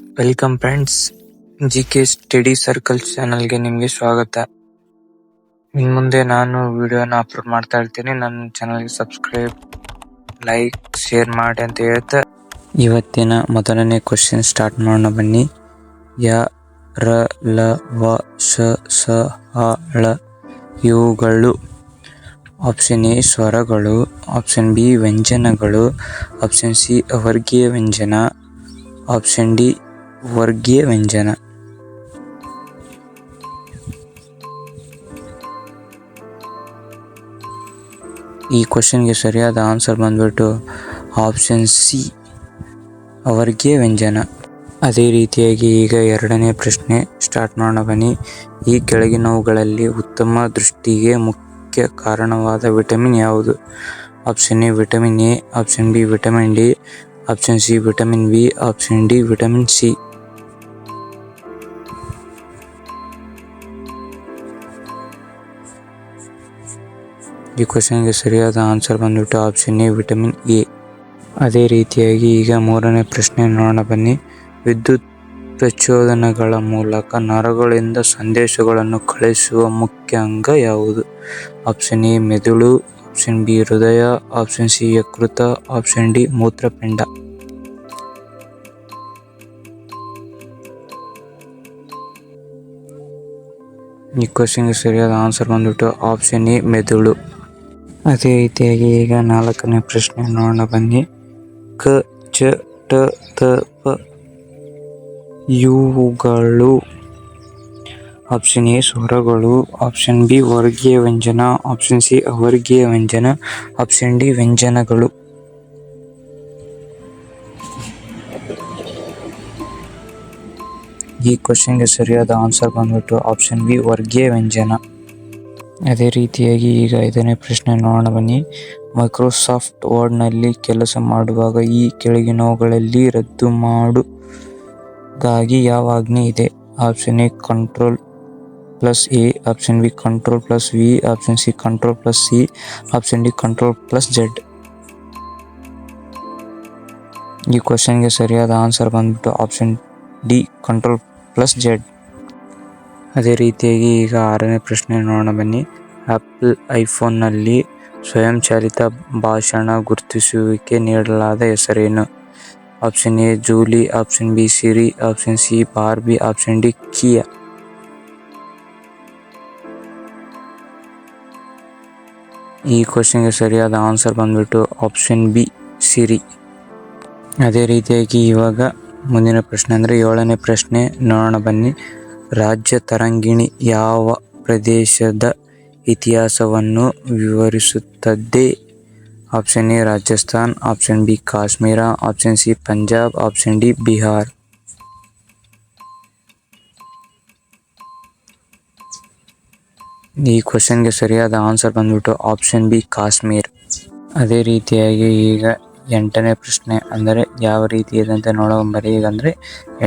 Welcome friends, GK study circle ಚಾನಲ್ಗೆ ನಿಮಗೆ ಸ್ವಾಗತ. ಇನ್ನು ಮುಂದೆ ನಾನು ವಿಡಿಯೋನ ಅಪ್ಲೋಡ್ ಮಾಡ್ತಾ ಇರ್ತೀನಿ. ನನ್ನ ಚಾನಲ್ಗೆ ಸಬ್ಸ್ಕ್ರೈಬ್, ಲೈಕ್, ಶೇರ್ ಮಾಡಿ ಅಂತ ಹೇಳ್ತಾ ಇವತ್ತಿನ ಮೊದಲನೇ ಕ್ವಶನ್ ಸ್ಟಾರ್ಟ್ ಮಾಡೋಣ ಬನ್ನಿ. ಯ, ರ, ಲ, ವ, ಶ, ಸ, ಹ, ಳ ಇವುಗಳು ಆಪ್ಷನ್ ಎ ಸ್ವರಗಳು, ಆಪ್ಷನ್ ಬಿ ವ್ಯಂಜನಗಳು, ಆಪ್ಷನ್ ಸಿ ಅವರ್ಗೀಯ ವ್ಯಂಜನ, ಆಪ್ಷನ್ ಡಿ ವರ್ಗೀಯ ವ್ಯಂಜನ. ಈ ಕ್ವಶನ್ಗೆ ಸರಿಯಾದ ಆನ್ಸರ್ ಬಂದ್ಬಿಟ್ಟು ಆಪ್ಷನ್ ಸಿ ಅವರ್ಗೀಯ ವ್ಯಂಜನ. ಅದೇ ರೀತಿಯಾಗಿ ಈಗ ಎರಡನೇ ಪ್ರಶ್ನೆ ಸ್ಟಾರ್ಟ್ ಮಾಡೋಣ ಬನ್ನಿ. ಈ ಕೆಳಗಿನವುಗಳಲ್ಲಿ ಉತ್ತಮ ದೃಷ್ಟಿಗೆ ಮುಖ್ಯ ಕಾರಣವಾದ ವಿಟಮಿನ್ ಯಾವುದು? Option A vitamin A, option B vitamin D, option C vitamin B, option D vitamin C. ಈ ಕ್ವಶನ್ಗೆ ಸರಿಯಾದ ಆನ್ಸರ್ ಬಂದ್ಬಿಟ್ಟು ಆಪ್ಷನ್ ಎ ವಿಟಮಿನ್ ಎ. ಅದೇ ರೀತಿಯಾಗಿ ಈಗ ಮೂರನೇ ಪ್ರಶ್ನೆ ನೋಡೋಣ ಬನ್ನಿ. ವಿದ್ಯುತ್ ಪ್ರಚೋದನೆಗಳ ಮೂಲಕ ನರಗಳಿಂದ ಸಂದೇಶಗಳನ್ನು ಕಳುಹಿಸುವ ಮುಖ್ಯ ಅಂಗ ಯಾವುದು? ಆಪ್ಷನ್ ಎ ಮೆದುಳು, ಆಪ್ಷನ್ ಬಿ ಹೃದಯ, ಆಪ್ಷನ್ ಸಿ ಯಕೃತ, ಆಪ್ಷನ್ ಡಿ ಮೂತ್ರಪಿಂಡ. ಈ ಕ್ವಶನ್ಗೆ ಸರಿಯಾದ ಆನ್ಸರ್ ಬಂದ್ಬಿಟ್ಟು ಆಪ್ಷನ್ ಎ ಮೆದುಳು. ಅದೇ ರೀತಿಯಾಗಿ ಈಗ ನಾಲ್ಕನೇ ಪ್ರಶ್ನೆ ನೋಡೋಣ ಬನ್ನಿ. ಕ, ಚ, ಟ, ತ, ಪ ಇವುಗಳು ಆಪ್ಷನ್ ಎ ಸ್ವರಗಳು, ಆಪ್ಷನ್ ಬಿ ವರ್ಗೀಯ ವ್ಯಂಜನ, ಆಪ್ಷನ್ ಸಿ ಅವರ್ಗೀಯ ವ್ಯಂಜನ, ಆಪ್ಷನ್ ಡಿ ವ್ಯಂಜನಗಳು. ಈ ಕ್ವಶನ್ಗೆ ಸರಿಯಾದ ಆನ್ಸರ್ ಬಂದ್ಬಿಟ್ಟು ಆಪ್ಷನ್ ಬಿ ವರ್ಗೀಯ ವ್ಯಂಜನ. ಅದೇ ರೀತಿಯಾಗಿ ಈಗ ಐದನೇ ಪ್ರಶ್ನೆ ನೋಡೋಣ ಬನ್ನಿ. ಮೈಕ್ರೋಸಾಫ್ಟ್ ವರ್ಡ್ನಲ್ಲಿ ಕೆಲಸ ಮಾಡುವಾಗ ಈ ಕೆಳಗಿನವುಗಳಲ್ಲಿ ರದ್ದು ಮಾಡುವುದಾಗಿ ಯಾವ ಆಜ್ಞೆ ಇದೆ? Option A control plus A, option B control plus V, option C control plus C, option D control plus Z. ಈ ಕ್ವಶನ್ಗೆ ಸರಿಯಾದ ಆನ್ಸರ್ ಬಂದ್ಬಿಟ್ಟು option D control plus Z. ಅದೇ ರೀತಿಯಾಗಿ ಈಗ ಆರನೇ ಪ್ರಶ್ನೆ ನೋಡೋಣ ಬನ್ನಿ. ಆಪಲ್ ಐಫೋನ್ನಲ್ಲಿ ಸ್ವಯಂಚಾಲಿತ ಭಾಷಣ ಗುರುತಿಸುವಿಕೆ ನೀಡಲಾದ ಹೆಸರೇನು? Option A Julie, option B Siri, option C Barbie, option D Kia. ಈ ಕ್ವಶನ್ಗೆ ಸರಿಯಾದ ಆನ್ಸರ್ ಬಂದ್ಬಿಟ್ಟು ಆಪ್ಷನ್ ಬಿ ಸಿರಿ. ಅದೇ ರೀತಿಯಾಗಿ ಇವಾಗ ಮುಂದಿನ ಪ್ರಶ್ನೆ ಅಂದರೆ ಏಳನೇ ಪ್ರಶ್ನೆ ನೋಡೋಣ ಬನ್ನಿ. ರಾಜ್ಯ ತರಂಗಿಣಿ ಯಾವ ಪ್ರದೇಶದ ಇತಿಹಾಸವನ್ನು ವಿವರಿಸುತ್ತದೆ? Option A Rajasthan, option B Kashmir, option C Punjab, option D Bihar. ಈ ಕ್ವಶನ್ಗೆ ಸರಿಯಾದ ಆನ್ಸರ್ ಬಂದ್ಬಿಟ್ಟು ಆಪ್ಷನ್ ಬಿ ಕಾಶ್ಮೀರ್. ಅದೇ ರೀತಿಯಾಗಿ ಈಗ ಎಂಟನೇ ಪ್ರಶ್ನೆ ಅಂದರೆ ಯಾವ ರೀತಿ ಇದೆ ಅಂತ ನೋಡೋಣ. ಈಗ ಅಂದರೆ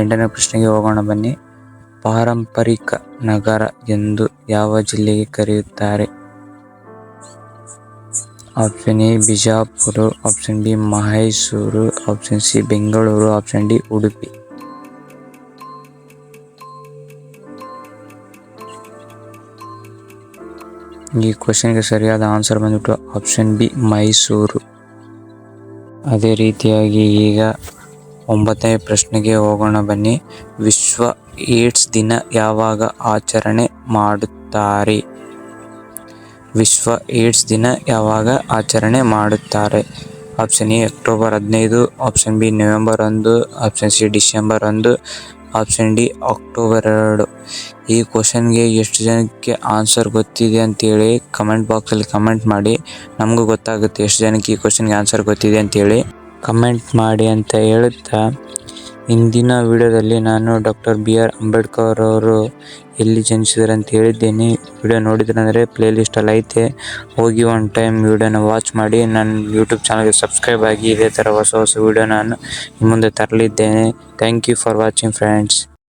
ಎಂಟನೇ ಪ್ರಶ್ನೆಗೆ ಹೋಗೋಣ ಬನ್ನಿ. ಪಾರಂಪರಿಕ ನಗರ ಎಂದು ಯಾವ ಜಿಲ್ಲೆಗೆ ಕರೆಯುತ್ತಾರೆ? Option A Bijapur, option B Mysuru, option C Bengaluru, option D Udupi. ಈ ಕ್ವಶನ್ಗೆ ಸರಿಯಾದ ಆನ್ಸರ್ ಬಂದ್ಬಿಟ್ಟು ಆಪ್ಷನ್ ಬಿ ಮೈಸೂರು. ಅದೇ ರೀತಿಯಾಗಿ ಈಗ ಒಂಬತ್ತನೇ ಪ್ರಶ್ನೆಗೆ ಹೋಗೋಣ ಬನ್ನಿ. ವಿಶ್ವ ಏಡ್ಸ್ ದಿನ ಯಾವಾಗ ಆಚರಣೆ ಮಾಡುತ್ತಾರೆ? ವಿಶ್ವ ಏಡ್ಸ್ ದಿನ ಯಾವಾಗ ಆಚರಣೆ ಮಾಡುತ್ತಾರೆ? Option A October 15, option B November 1, option C December 1, option D October 2. ಈ ಕ್ವಶನ್ಗೆ ಎಷ್ಟು ಜನಕ್ಕೆ ಆನ್ಸರ್ ಗೊತ್ತಿದೆ ಅಂತೇಳಿ ಕಮೆಂಟ್ ಬಾಕ್ಸಲ್ಲಿ ಕಮೆಂಟ್ ಮಾಡಿ. ನಮಗೂ ಗೊತ್ತಾಗುತ್ತೆ ಎಷ್ಟು ಜನಕ್ಕೆ ಈ ಕ್ವಶನ್ಗೆ ಆನ್ಸರ್ ಗೊತ್ತಿದೆ ಅಂತೇಳಿ. ಕಮೆಂಟ್ ಮಾಡಿ ಅಂತ ಹೇಳುತ್ತಾ ಇಂದಿನ ವಿಡಿಯೋದಲ್ಲಿ ನಾನು ಡಾಕ್ಟರ್ BR ಅಂಬೇಡ್ಕರ್ ಅವರು ಎಲ್ಲಿ ಜನಿಸಿದ್ದಾರೆ ಅಂತ ಹೇಳಿದ್ದೇನೆ. ವಿಡಿಯೋ ನೋಡಿದ್ರಂದರೆ ಪ್ಲೇ ಲಿಸ್ಟಲ್ಲಿ ಐತೆ, ಹೋಗಿ ಒನ್ ಟೈಮ್ ವಿಡಿಯೋನ ವಾಚ್ ಮಾಡಿ. ನನ್ನ ಯೂಟ್ಯೂಬ್ ಚಾನಲ್ಗೆ ಸಬ್ಸ್ಕ್ರೈಬ್ ಆಗಿ. ಇದೇ ಥರ ಹೊಸ ವಿಡಿಯೋ ನಾನು ನಿಮ್ಮ ಮುಂದೆ ತರಲಿದ್ದೇನೆ. Thank you for watching friends.